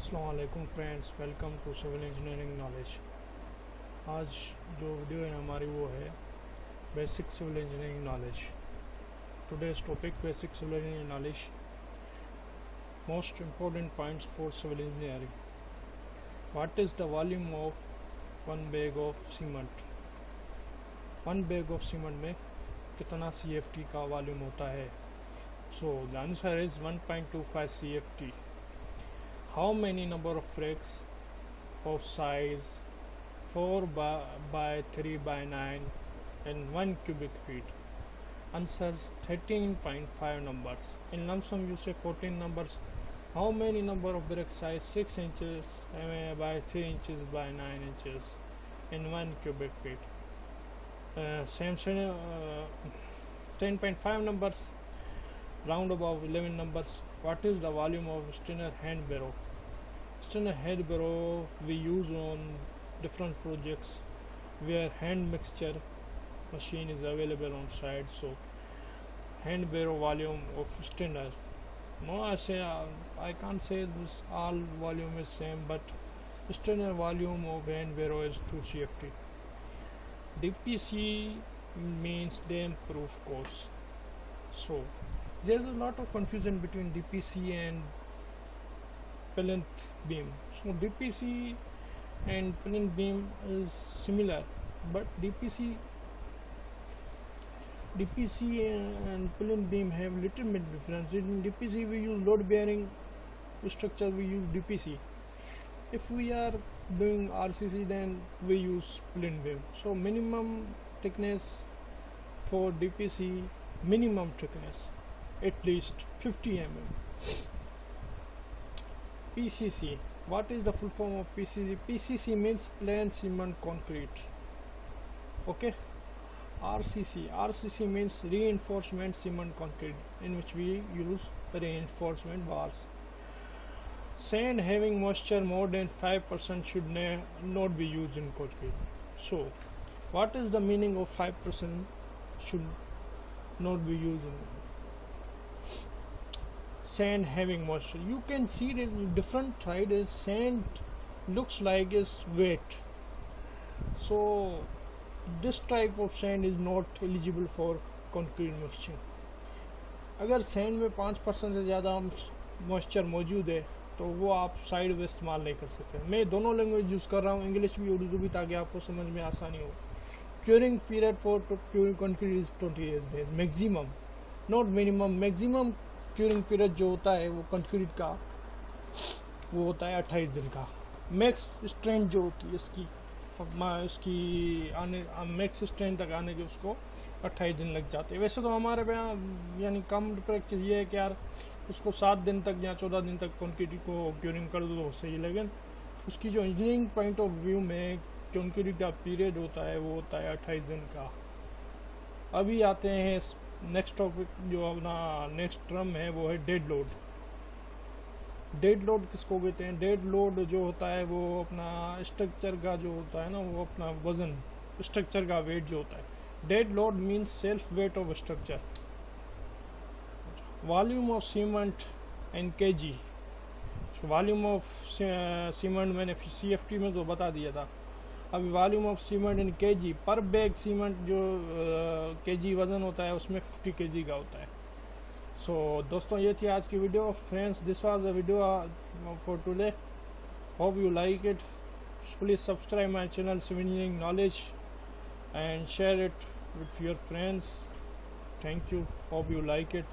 अस्सलामुअलैकुम friends, welcome to civil engineering knowledge. आज जो वीडियो है हमारी वो है basic civil engineering knowledge. Today's topic basic civil engineering knowledge, most important points for civil engineering. What is the volume of one bag of cement? One bag of cement में कितना CFT का वॉल्यूम होता है? So the answer is 1.25 CFT. How many number of bricks of size 4 by 3 by 9 and 1 cubic feet? Answers 13.5 numbers. In lump sum you say 14 numbers. How many number of brick size 6 inches by 3 inches by 9 inches in 1 cubic feet? Same 10.5 numbers. Round about 11 numbers. What is the volume of Stirner hand barrow? Stirner hand barrow we use on different projects where hand mixture machine is available on site. So hand barrow volume of Stirner. No, I can't say this all volume is same, but Stirner volume of hand barrow is 2 CFT. DPC means dam proof course. So there's a lot of confusion between DPC and plinth beam. So DPC and plinth beam is similar, but DPC and plinth beam have little bit difference. In DPC we use load bearing structure, we use DPC. If we are doing RCC, then we use plinth beam. So minimum thickness for DPC, minimum thickness at least 50 mm. PCC, what is the full form of PCC? PCC means plain cement concrete. Okay. RCC means reinforcement cement concrete, in which we use reinforcement bars. Sand having moisture more than 5% should not be used in concrete. So what is the meaning of 5% should not be used in sand having moisture? You can see that in different side is sand looks like is wet, so this type of sand is not eligible for concrete mixing. अगर sand में 5% से ज़्यादा moisture मौजूद है तो वो आप side में इस्तेमाल नहीं कर सकते। मैं दोनों लैंग्वेज यूज़ कर रहा हूँ, इंग्लिश भी उर्दू भी, ताकि आपको समझ में आसानी हो। Curing period for curing concrete is 28 days maximum, not minimum. Maximum curing period जो होता है वो कंक्रीट का वो होता है 28 दिन का। मैक्स स्ट्रेंथ जो होती है इसकी आने मैक्स स्ट्रेंथ तक आने के उसको 28 दिन लग जाते हैं। वैसे तो हमारे यहाँ यानी कम प्रैक्टिस ये है कि यार उसको 7 दिन तक या 14 दिन तक कंक्रीट को क्यूरिंग कर दो तो सही, लेकिन उसकी जो इंजीनियरिंग पॉइंट ऑफ व्यू में कंक्रीट का पीरियड होता है वो होता है 28 दिन का। अभी आते हैं नेक्स्ट टॉपिक, जो अपना नेक्स्ट टर्म है वो है डेड लोड। डेड लोड किसको कहते हैं? डेड लोड जो होता है वो अपना स्ट्रक्चर का जो होता है ना, वो अपना वजन, स्ट्रक्चर का वेट जो होता है। Dead load means self weight of structure. Volume of cement in KG. Volume of cement मैंने CFT में तो बता दिया था। अभी volume of cement in KG, पर बैग सीमेंट जो केजी वजन होता है उसमें 50 kg का होता है। सो दोस्तों ये थी आज की video. Friends, this was the video for today. Hope you like it. Please subscribe my channel civil engineering knowledge and share it with your friends. Thank you. Hope you like it.